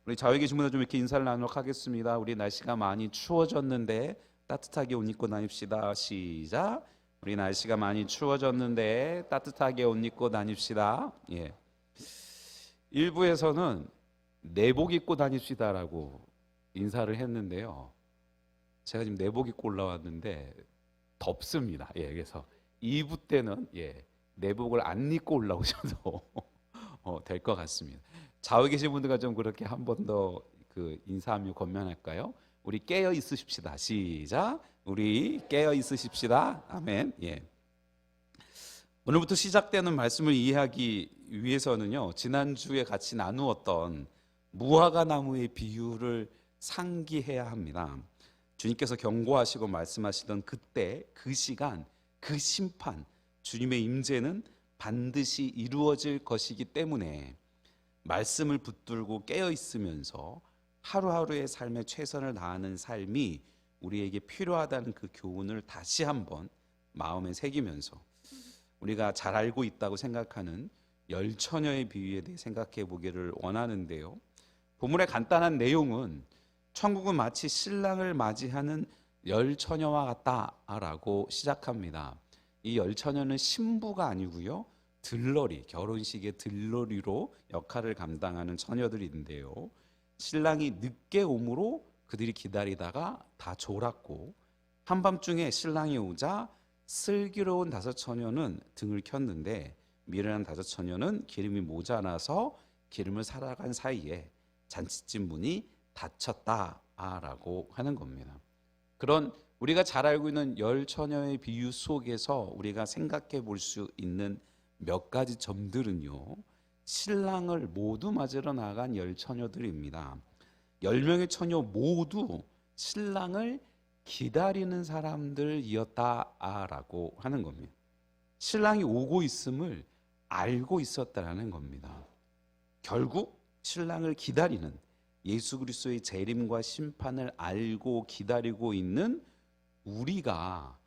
우리 좌우에 계신 분들 좀 이렇게 인사를 나누도록 하겠습니다. 우리 날씨가 많이 추워졌는데 따뜻하게 옷 입고 다닙시다. 시작. 우리 날씨가 많이 추워졌는데 따뜻하게 옷 입고 다닙시다. 예. 일부에서는 내복 입고 다닙시다라고 인사를 했는데요. 제가 지금 내복 입고 올라왔는데 덥습니다. 예, 그래서 2부 때는 내복을 안 입고 올라오셔도 될 것 같습니다. 좌우에 계신 분들과 좀 그렇게 한 번 더 그 인사하며 권면할까요? 우리 깨어 있으십시다. 시작. 우리 깨어 있으십시다. 아멘. 예. 오늘부터 시작되는 말씀을 이해하기 위해서는요, 지난주에 같이 나누었던 무화과 나무의 비유를 상기해야 합니다. 주님께서 경고하시고 말씀하시던 그때, 그 시간, 그 심판, 주님의 임재는 반드시 이루어질 것이기 때문에 말씀을 붙들고 깨어 있으면서 하루하루의 삶에 최선을 다하는 삶이 우리에게 필요하다는 그 교훈을 다시 한번 마음에 새기면서 우리가 잘 알고 있다고 생각하는 열 처녀의 비유에 대해 생각해 보기를 원하는데요. 본문의 간단한 내용은 천국은 마치 신랑을 맞이하는 열 처녀와 같다라고 시작합니다. 이 열 처녀는 신부가 아니고요, 들러리, 결혼식의 들러리로 역할을 감당하는 처녀들인데요. 신랑이 늦게 오므로 그들이 기다리다가 다 졸았고, 한밤중에 신랑이 오자 슬기로운 다섯 처녀는 등을 켰는데 미련한 다섯 처녀는 기름이 모자라서 기름을 살아간 사이에 잔치집 문이 닫혔다라고 하는 겁니다. 그런 우리가 잘 알고 있는 열 처녀의 비유 속에서 우리가 생각해 볼 수 있는 몇 가지 점들은요, 신랑을 모두 맞으러 나간 열 처녀들입니다. 10명의 처녀 모두 신랑을 기다리는 사람들이었다라고 하는 겁니다. 신랑이 오고 있음을 알고 있었다라는 겁니다. 결국 신랑을 기다리는 예수 그리스도의 재림과 심판을 알고 기다리고 있는 우리가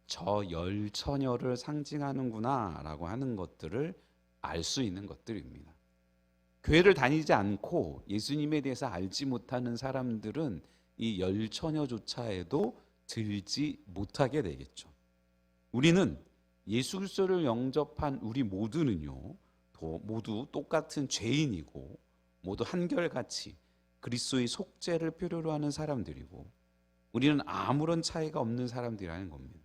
저 열 처녀를 상징하는구나라고 하는 것들을 알 수 있는 것들입니다. 교회를 다니지 않고 예수님에 대해서 알지 못하는 사람들은 이 열 처녀조차에도 들지 못하게 되겠죠. 우리는 예수 그리스도를 영접한 우리 모두는요, 모두 똑같은 죄인이고 모두 한결같이 그리스도의 속죄를 필요로 하는 사람들이고, 우리는 아무런 차이가 없는 사람들이라는 겁니다.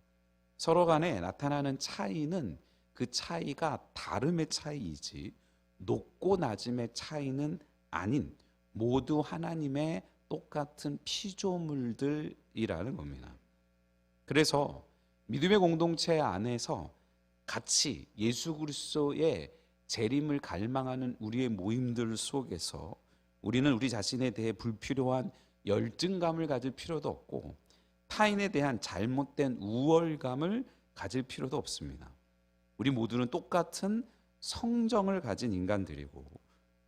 서로 간에 나타나는 차이는 그 차이가 다름의 차이이지 높고 낮음의 차이는 아닌 모두 하나님의 똑같은 피조물들이라는 겁니다. 그래서 믿음의 공동체 안에서 같이 예수 그리스도의 재림을 갈망하는 우리의 모임들 속에서 우리는 우리 자신에 대해 불필요한 열등감을 가질 필요도 없고 타인에 대한 잘못된 우월감을 가질 필요도 없습니다. 우리 모두는 똑같은 성정을 가진 인간들이고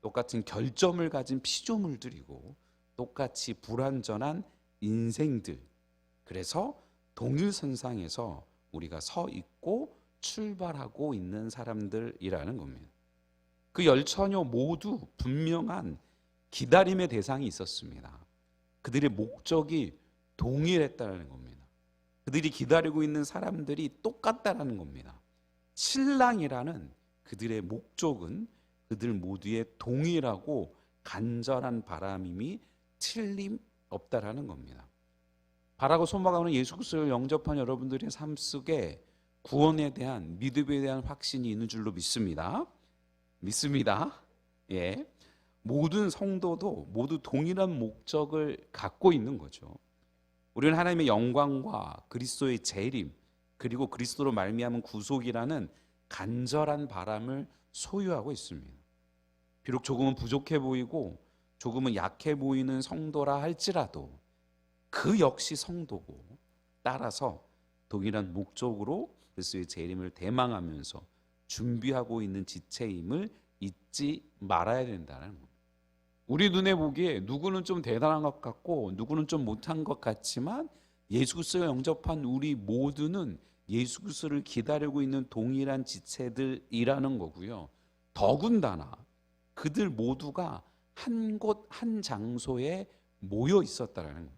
똑같은 결점을 가진 피조물들이고 똑같이 불완전한 인생들, 그래서 동일선상에서 우리가 서 있고 출발하고 있는 사람들이라는 겁니다. 그 열 처녀 모두 분명한 기다림의 대상이 있었습니다. 그들의 목적이 동일했다는 겁니다. 그들이 기다리고 있는 사람들이 똑같다는 겁니다. 신랑이라는 그들의 목적은 그들 모두의 동일하고 간절한 바람임이 틀림없다라는 겁니다. 바라고 소망하는 예수 그리스도를 영접한 여러분들의 삶 속에 구원에 대한, 믿음에 대한 확신이 있는 줄로 믿습니다. 예. 모든 성도도 모두 동일한 목적을 갖고 있는 거죠. 우리는 하나님의 영광과 그리스도의 재림, 그리고 그리스도로 말미암은 구속이라는 간절한 바람을 소유하고 있습니다. 비록 조금은 부족해 보이고 조금은 약해 보이는 성도라 할지라도 그 역시 성도고, 따라서 동일한 목적으로 그리스도의 재림을 대망하면서 준비하고 있는 지체임을 잊지 말아야 된다는 겁니다. 우리 눈에 보기에 누구는 좀 대단한 것 같고 누구는 좀 못한 것 같지만 예수 그리스도를 영접한 우리 모두는 예수 그리스도를 기다리고 있는 동일한 지체들이라는 거고요. 더군다나 그들 모두가 한 곳, 한 장소에 모여 있었다라는 겁니다.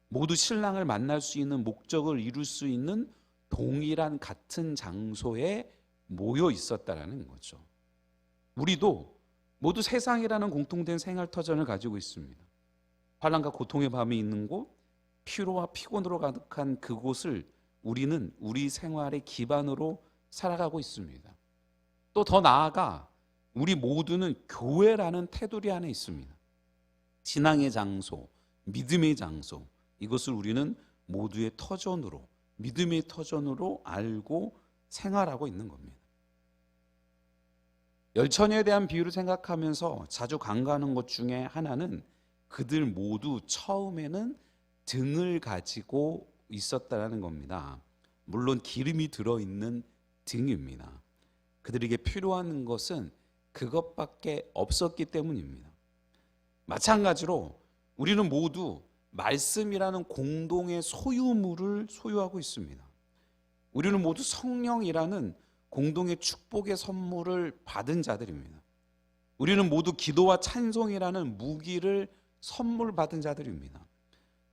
모두 신랑을 만날 수 있는 목적을 이룰 수 있는 동일한 같은 장소에 모여 있었다라는 거죠. 우리도 모두 세상이라는 공통된 생활 터전을 가지고 있습니다. 환난과 고통의 밤이 있는 곳, 피로와 피곤으로 가득한 그곳을 우리는 우리 생활의 기반으로 살아가고 있습니다. 또 더 나아가 우리 모두는 교회라는 테두리 안에 있습니다. 신앙의 장소, 믿음의 장소, 이것을 우리는 모두의 터전으로, 믿음의 터전으로 알고 생활하고 있는 겁니다. 열처녀에 대한 비유를 생각하면서 자주 간과하는 것 중에 하나는 그들 모두 처음에는 등을 가지고 있었다는 겁니다. 물론 기름이 들어있는 등입니다. 그들에게 필요한 것은 그것밖에 없었기 때문입니다. 마찬가지로 우리는 모두 말씀이라는 공동의 소유물을 소유하고 있습니다. 우리는 모두 성령이라는 공동의 축복의 선물을 받은 자들입니다. 우리는 모두 기도와 찬송이라는 무기를 선물 받은 자들입니다.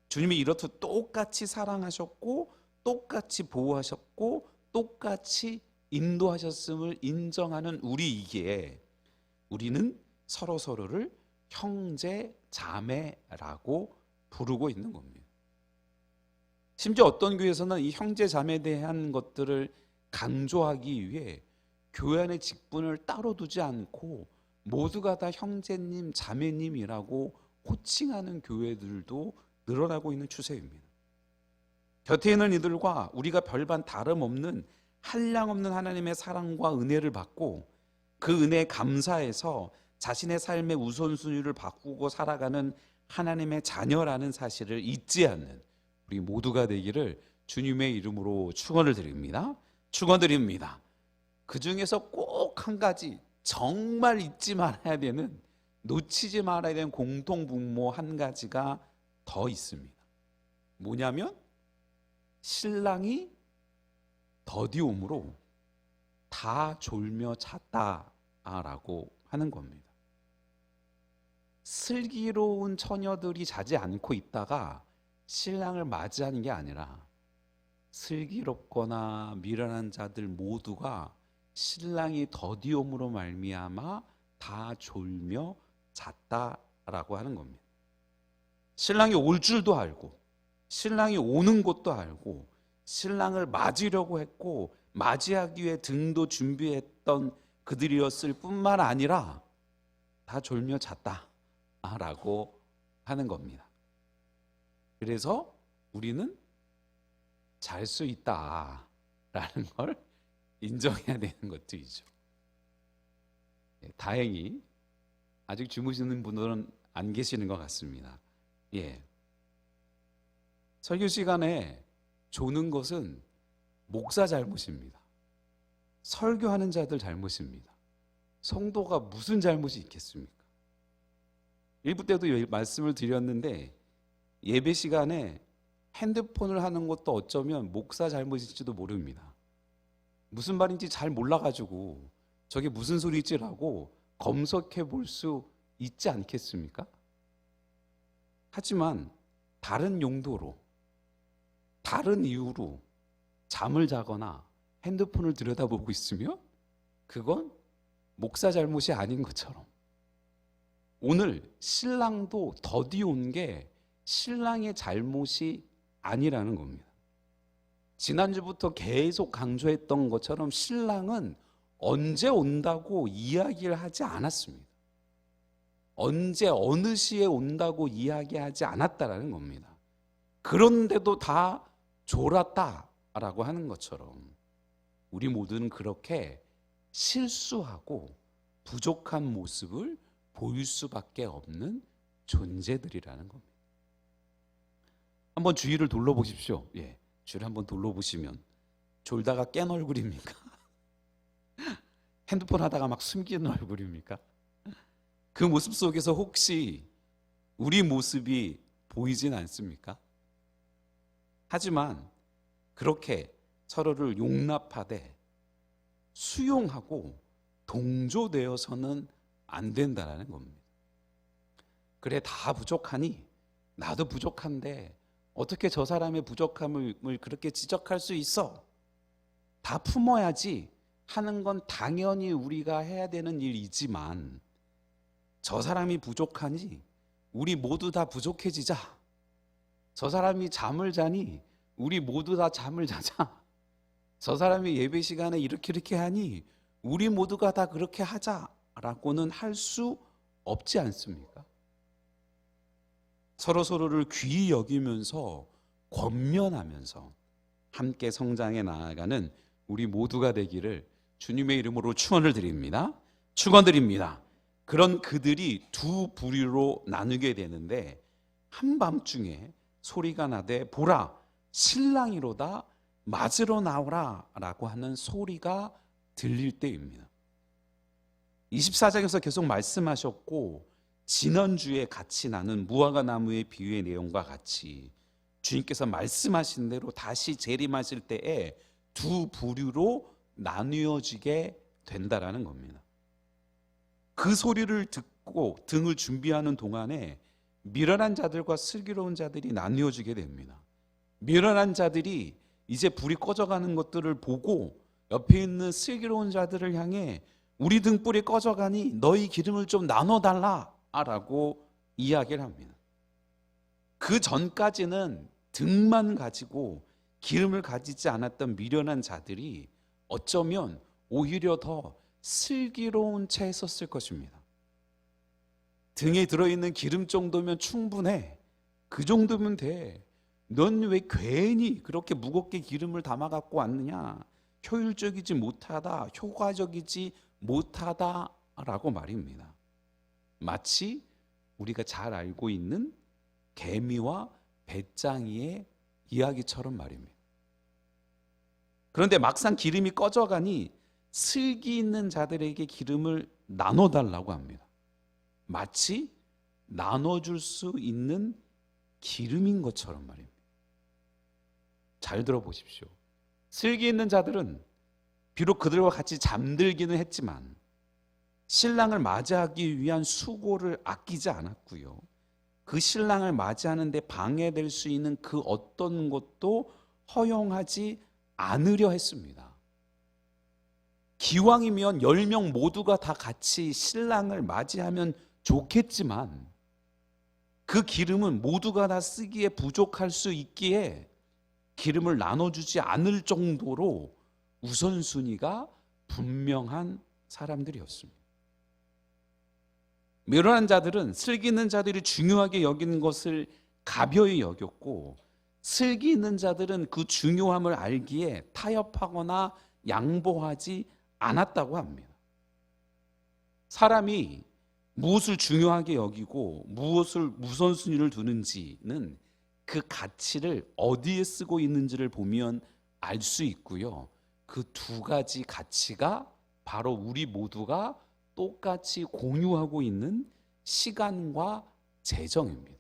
주님이 이렇듯 똑같이 사랑하셨고 똑같이 보호하셨고 똑같이 인도하셨음을 인정하는 우리이기에 우리는 서로서로를 형제, 자매라고 부르고 있는 겁니다. 심지어 어떤 교회에서는 이 형제, 자매에 대한 것들을 강조하기 위해 교회 안의 직분을 따로 두지 않고 모두가 다 형제님, 자매님이라고 호칭하는 교회들도 늘어나고 있는 추세입니다. 곁에 있는 이들과 우리가 별반 다름없는 한량없는 하나님의 사랑과 은혜를 받고 그 은혜에 감사해서 자신의 삶의 우선순위를 바꾸고 살아가는 하나님의 자녀라는 사실을 잊지 않는 우리 모두가 되기를 주님의 이름으로 축원드립니다. 축원드립니다. 그 중에서 꼭 한 가지 정말 잊지 말아야 되는, 놓치지 말아야 되는 공통분모 한 가지가 더 있습니다. 뭐냐면 신랑이 더디옴으로 다 졸며 잤다라고 하는 겁니다. 슬기로운 처녀들이 자지 않고 있다가 신랑을 맞이하는 게 아니라 슬기롭거나 미련한 자들 모두가 신랑이 더디옴으로 말미암아 다 졸며 잤다라고 하는 겁니다. 신랑이 올 줄도 알고 신랑이 오는 것도 알고 신랑을 맞으려고 했고 맞이하기 위해 등도 준비했던 그들이었을 뿐만 아니라 다 졸며 잤다라고 하는 겁니다. 그래서 우리는 잘 수 있다라는 걸 인정해야 되는 것들이죠. 다행히 아직 주무시는 분들은 안 계시는 것 같습니다. 설교 시간에 조는 것은 목사 잘못입니다. 설교하는 자들 잘못입니다. 성도가 무슨 잘못이 있겠습니까? 일부 때도 말씀을 드렸는데 예배 시간에 핸드폰을 하는 것도 어쩌면 목사 잘못일지도 모릅니다. 무슨 말인지 잘 몰라가지고 저게 무슨 소리지라고 검색해 볼 수 있지 않겠습니까? 하지만 다른 용도로, 다른 이유로 잠을 자거나 핸드폰을 들여다보고 있으면 그건 목사 잘못이 아닌 것처럼 오늘 신랑도 더디 온 게 신랑의 잘못이 아니라는 겁니다. 지난주부터 계속 강조했던 것처럼 신랑은 언제 온다고 이야기를 하지 않았습니다. 언제 어느 시에 온다고 이야기하지 않았다라는 겁니다. 그런데도 다 졸았다라고 하는 것처럼 우리 모두는 그렇게 실수하고 부족한 모습을 보일 수밖에 없는 존재들이라는 겁니다. 한번 주위를 둘러보십시오. 주위를 한번 둘러보시면 졸다가 깬 얼굴입니까? 핸드폰 하다가 막 숨기는 얼굴입니까? 그 모습 속에서 혹시 우리 모습이 보이진 않습니까? 하지만 그렇게 서로를 용납하되 수용하고 동조되어서는 안 된다는 겁니다. 그래, 다 부족하니 나도 부족한데 어떻게 저 사람의 부족함을 그렇게 지적할 수 있어? 다 품어야지 하는 건 당연히 우리가 해야 되는 일이지만, 저 사람이 부족하니 우리 모두 다 부족해지자. 저 사람이 잠을 자니 우리 모두 다 잠을 자자. 저 사람이 예배 시간에 이렇게 하니 우리 모두가 다 그렇게 하자라고는 할 수 없지 않습니까? 서로를 귀히 여기면서 권면하면서 함께 성장해 나아가는 우리 모두가 되기를 주님의 이름으로 축원드립니다. 그런 그들이 두 부류로 나누게 되는데, 한밤중에 소리가 나되 보라, 신랑이로다, 맞으러 나오라 라고 하는 소리가 들릴 때입니다. 24장에서 계속 말씀하셨고, 지난주에 같이 나눈 무화과 나무의 비유의 내용과 같이 주님께서 말씀하신 대로 다시 재림하실 때에 두 부류로 나뉘어지게 된다라는 겁니다. 그 소리를 듣고 등을 준비하는 동안에 미련한 자들과 슬기로운 자들이 나뉘어지게 됩니다. 미련한 자들이 이제 불이 꺼져가는 것들을 보고 옆에 있는 슬기로운 자들을 향해 우리 등불이 꺼져가니 너희 기름을 좀 나눠달라 라고 이야기를 합니다. 그 전까지는 등만 가지고 기름을 가지지 않았던 미련한 자들이 어쩌면 오히려 더 슬기로운 채 섰을 것입니다. 등에 들어있는 기름 정도면 충분해. 그 정도면 돼. 넌 왜 괜히 그렇게 무겁게 기름을 담아 갖고 왔느냐? 효율적이지 못하다, 효과적이지 못하다라고 말입니다. 마치 우리가 잘 알고 있는 개미와 배짱이의 이야기처럼 말입니다. 그런데 막상 기름이 꺼져가니 슬기 있는 자들에게 기름을 나눠달라고 합니다. 마치 나눠줄 수 있는 기름인 것처럼 말입니다. 잘 들어보십시오. 슬기 있는 자들은 비록 그들과 같이 잠들기는 했지만 신랑을 맞이하기 위한 수고를 아끼지 않았고요. 그 신랑을 맞이하는 데 방해될 수 있는 그 어떤 것도 허용하지 않으려 했습니다. 기왕이면 10명 모두가 다 같이 신랑을 맞이하면 좋겠지만 그 기름은 모두가 다 쓰기에 부족할 수 있기에 기름을 나눠주지 않을 정도로 우선순위가 분명한 사람들이었습니다. 미련한 자들은 슬기 있는 자들이 중요하게 여기는 것을 가벼이 여겼고, 슬기 있는 자들은 그 중요함을 알기에 타협하거나 양보하지 않았다고 합니다. 사람이 무엇을 중요하게 여기고 무엇을 우선순위를 두는지는 그 가치를 어디에 쓰고 있는지를 보면 알 수 있고요. 그 두 가지 가치가 바로 우리 모두가 똑같이 공유하고 있는 시간과 재정입니다.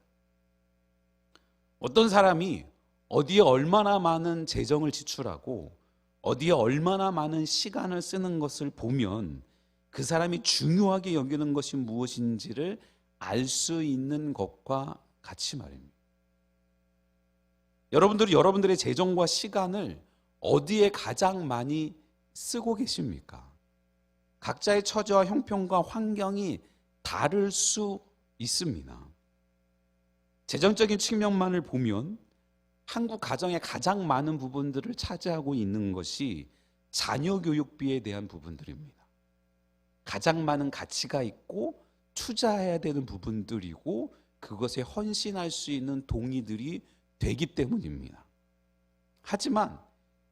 어떤 사람이 어디에 얼마나 많은 재정을 지출하고 어디에 얼마나 많은 시간을 쓰는 것을 보면 그 사람이 중요하게 여기는 것이 무엇인지를 알 수 있는 것과 같이 말입니다. 여러분들이 여러분들의 재정과 시간을 어디에 가장 많이 쓰고 계십니까? 각자의 처지와 형편과 환경이 다를 수 있습니다. 재정적인 측면만을 보면 한국 가정의 가장 많은 부분들을 차지하고 있는 것이 자녀 교육비에 대한 부분들입니다. 가장 많은 가치가 있고 투자해야 되는 부분들이고 그것에 헌신할 수 있는 동의들이 되기 때문입니다. 하지만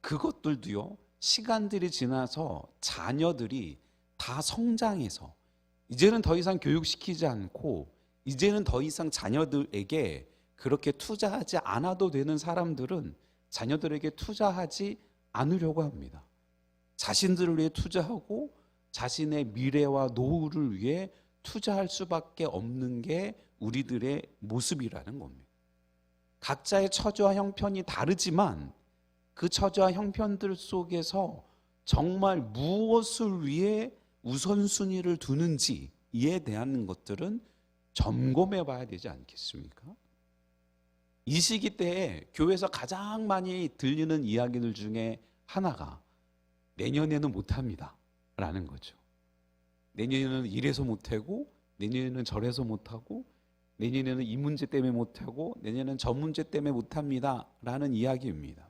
그것들도요, 시간들이 지나서 자녀들이 다 성장해서 이제는 더 이상 교육시키지 않고 이제는 더 이상 자녀들에게 그렇게 투자하지 않아도 되는 사람들은 자녀들에게 투자하지 않으려고 합니다. 자신들을 위해 투자하고 자신의 미래와 노후를 위해 투자할 수밖에 없는 게 우리들의 모습이라는 겁니다. 각자의 처지와 형편이 다르지만 그 처지와 형편들 속에서 정말 무엇을 위해 우선순위를 두는지에 대한 것들은 점검해 봐야 되지 않겠습니까? 이 시기 때에 교회에서 가장 많이 들리는 이야기들 중에 하나가 내년에는 못합니다 라는 거죠. 내년에는 이래서 못하고, 내년에는 저래서 못하고, 내년에는 이 문제 때문에 못하고, 내년에는 저 문제 때문에 못합니다 라는 이야기입니다.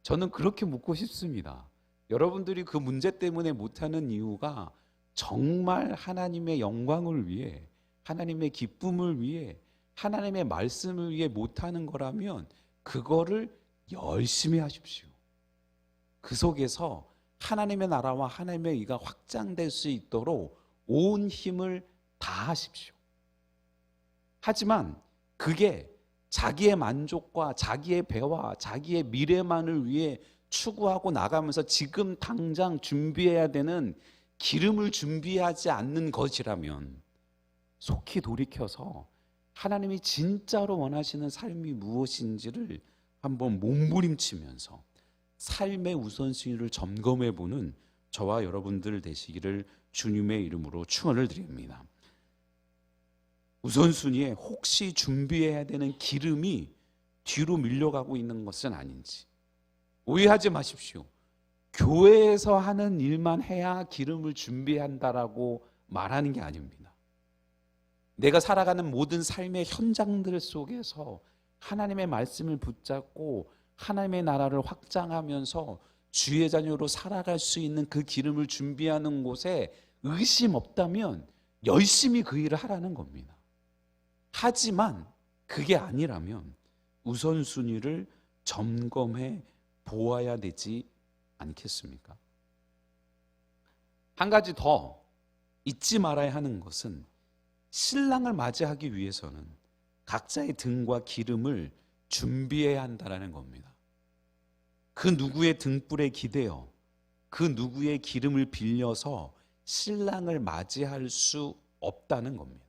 저는 그렇게 묻고 싶습니다. 여러분들이 그 문제 때문에 못하는 이유가 정말 하나님의 영광을 위해, 하나님의 기쁨을 위해, 하나님의 말씀을 위해 못하는 거라면 그거를 열심히 하십시오. 그 속에서 하나님의 나라와 하나님의 의가 확장될 수 있도록 온 힘을 다하십시오. 하지만 그게 자기의 만족과 자기의 배와 자기의 미래만을 위해 추구하고 나가면서 지금 당장 준비해야 되는 기름을 준비하지 않는 것이라면 속히 돌이켜서 하나님이 진짜로 원하시는 삶이 무엇인지를 한번 몸부림치면서 삶의 우선순위를 점검해보는 저와 여러분들 되시기를 주님의 이름으로 축원을 드립니다. 우선순위에 혹시 준비해야 되는 기름이 뒤로 밀려가고 있는 것은 아닌지 오해하지 마십시오. 교회에서 하는 일만 해야 기름을 준비한다라고 말하는 게 아닙니다. 내가 살아가는 모든 삶의 현장들 속에서 하나님의 말씀을 붙잡고 하나님의 나라를 확장하면서 주의 자녀로 살아갈 수 있는 그 기름을 준비하는 곳에 의심 없다면 열심히 그 일을 하라는 겁니다. 하지만 그게 아니라면 우선순위를 점검해 보아야 되지 않겠습니까? 한 가지 더 잊지 말아야 하는 것은 신랑을 맞이하기 위해서는 각자의 등과 기름을 준비해야 한다는 겁니다. 그 누구의 등불에 기대어 그 누구의 기름을 빌려서 신랑을 맞이할 수 없다는 겁니다.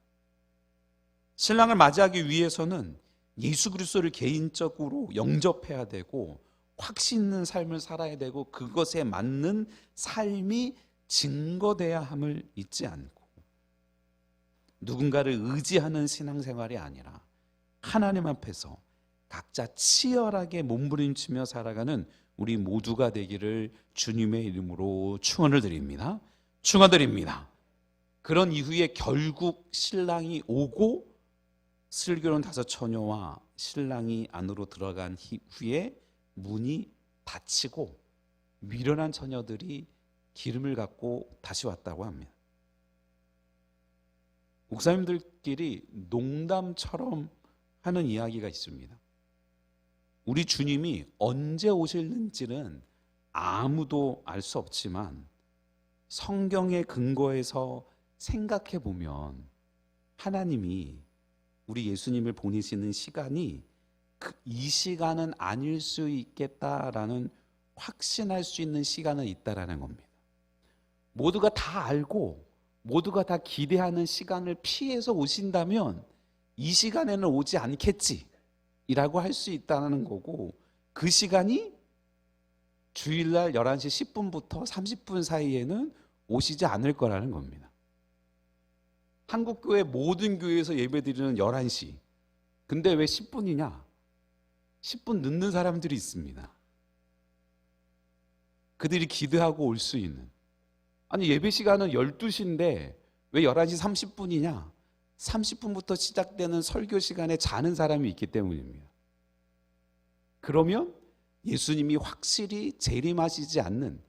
신랑을 맞이하기 위해서는 예수 그리스도를 개인적으로 영접해야 되고 확신 있는 삶을 살아야 되고 그것에 맞는 삶이 증거돼야 함을 잊지 않고 누군가를 의지하는 신앙생활이 아니라 하나님 앞에서 각자 치열하게 몸부림치며 살아가는 우리 모두가 되기를 주님의 이름으로 축원을 드립니다. 축원드립니다. 그런 이후에 결국 신랑이 오고 슬기로운 5 처녀와 신랑이 안으로 들어간 후에 문이 닫히고 미련한 처녀들이 기름을 갖고 다시 왔다고 합니다. 목사님들끼리 농담처럼 하는 이야기가 있습니다. 우리 주님이 언제 오실는지는 아무도 알 수 없지만 성경의 근거에서 생각해 보면 하나님이 우리 예수님을 보내시는 시간이 이 시간은 아닐 수 있겠다라는 확신할 수 있는 시간은 있다라는 겁니다. 모두가 다 알고 모두가 다 기대하는 시간을 피해서 오신다면 이 시간에는 오지 않겠지라고 할 수 있다는 거고 그 시간이 주일날 11시 10분부터 30분 사이에는 오시지 않을 거라는 겁니다. 한국교회 모든 교회에서 예배드리는 11시. 근데 왜 10분이냐? 10분 늦는 사람들이 있습니다. 그들이 기대하고 올 수 있는. 아니 예배 시간은 12시인데 왜 11시 30분이냐? 30분부터 시작되는 설교 시간에 자는 사람이 있기 때문입니다. 그러면 예수님이 확실히 재림하시지 않는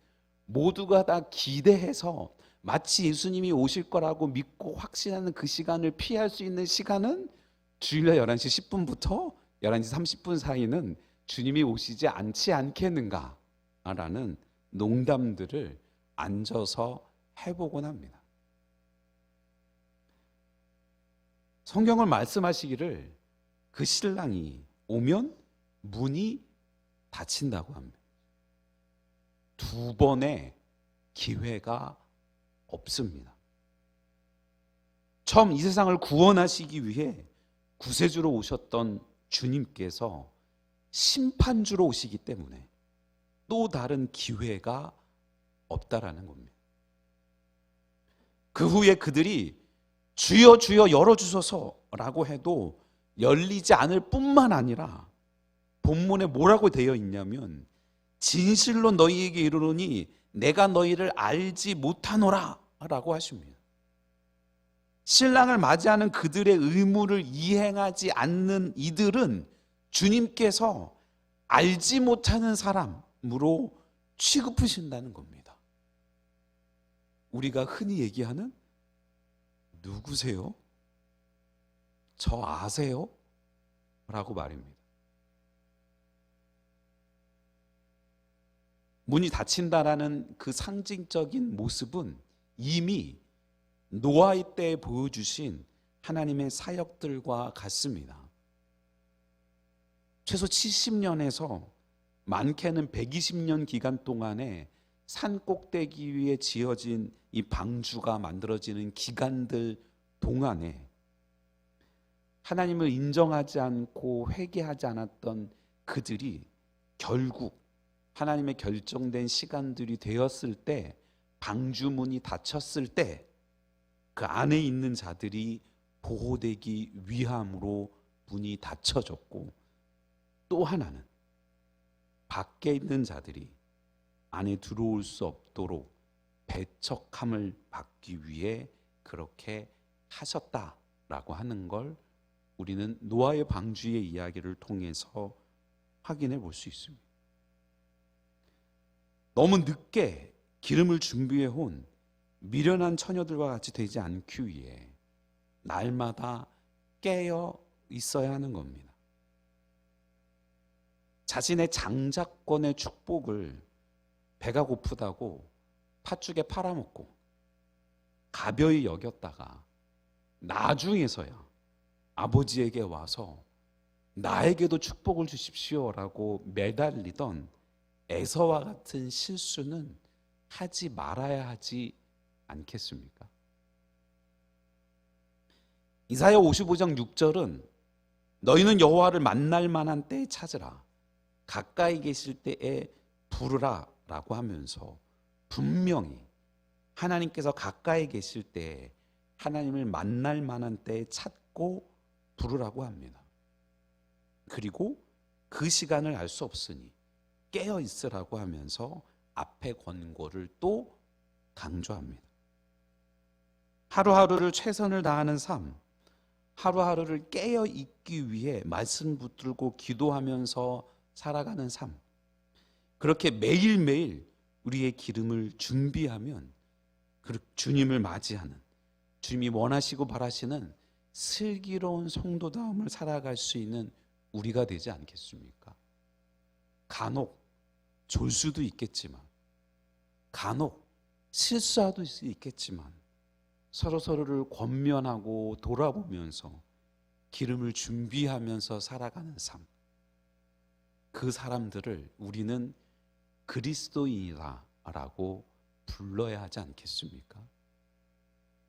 모두가 다 기대해서 마치 예수님이 오실 거라고 믿고 확신하는 그 시간을 피할 수 있는 시간은 주일날 11시 10분부터 11시 30분 사이는 주님이 오시지 않지 않겠는가 라는 농담들을 앉아서 해보곤 합니다. 성경을 말씀하시기를 그 신랑이 오면 문이 닫힌다고 합니다. 2번의 기회가 없습니다. 처음 이 세상을 구원하시기 위해 구세주로 오셨던 주님께서 심판주로 오시기 때문에 또 다른 기회가 없다라는 겁니다. 그 후에 그들이 주여 주여 열어주소서라고 해도 열리지 않을 뿐만 아니라 본문에 뭐라고 되어 있냐면 진실로 너희에게 이르노니 내가 너희를 알지 못하노라 라고 하십니다. 신랑을 맞이하는 그들의 의무를 이행하지 않는 이들은 주님께서 알지 못하는 사람으로 취급하신다는 겁니다. 우리가 흔히 얘기하는 누구세요? 저 아세요? 라고 말입니다. 문이 닫힌다라는 그 상징적인 모습은 이미 노아의 때에 보여주신 하나님의 사역들과 같습니다. 최소 70년에서 많게는 120년 기간 동안에 산 꼭대기 위에 지어진 이 방주가 만들어지는 기간들 동안에 하나님을 인정하지 않고 회개하지 않았던 그들이 결국 하나님의 결정된 시간들이 되었을 때, 방주문이 닫혔을 때 그 안에 있는 자들이 보호되기 위함으로 문이 닫혀졌고, 또 하나는 밖에 있는 자들이 안에 들어올 수 없도록 배척함을 받기 위해 그렇게 하셨다라고 하는 걸 우리는 노아의 방주의 이야기를 통해서 확인해 볼 수 있습니다. 너무 늦게 기름을 준비해 온 미련한 처녀들과 같이 되지 않기 위해 날마다 깨어 있어야 하는 겁니다. 자신의 장자권의 축복을 배가 고프다고 팥죽에 팔아먹고 가벼이 여겼다가 나중에서야 아버지에게 와서 나에게도 축복을 주십시오라고 매달리던 에서와 같은 실수는 하지 말아야 하지 않겠습니까? 이사야 55장 6절은 너희는 여호와를 만날 만한 때에 찾으라, 가까이 계실 때에 부르라 라고 하면서 분명히 하나님께서 가까이 계실 때에 하나님을 만날 만한 때에 찾고 부르라고 합니다. 그리고 그 시간을 알 수 없으니 깨어 있으라고 하면서 앞의 권고를 또 강조합니다. 하루하루를 최선을 다하는 삶, 하루하루를 깨어 있기 위해 말씀 붙들고 기도하면서 살아가는 삶, 그렇게 매일매일 우리의 기름을 준비하면 주님을 맞이하는, 주님이 원하시고 바라시는 슬기로운 성도다움을 살아갈 수 있는 우리가 되지 않겠습니까? 간혹 졸 수도 있겠지만, 간혹 실수할 수 있겠지만 서로서로를 권면하고 돌아보면서 기름을 준비하면서 살아가는 삶, 그 사람들을 우리는 그리스도인이다라고 불러야 하지 않겠습니까?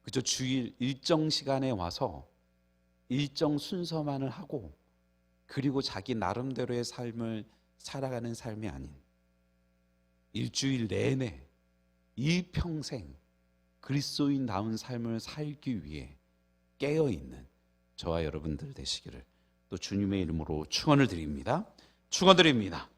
그저 주일 일정 시간에 와서 일정 순서만을 하고 그리고 자기 나름대로의 삶을 살아가는 삶이 아닌, 일주일 내내 일평생 그리스도인다운 삶을 살기 위해 깨어있는 저와 여러분들 되시기를 또 주님의 이름으로 축원을 드립니다. 축원드립니다.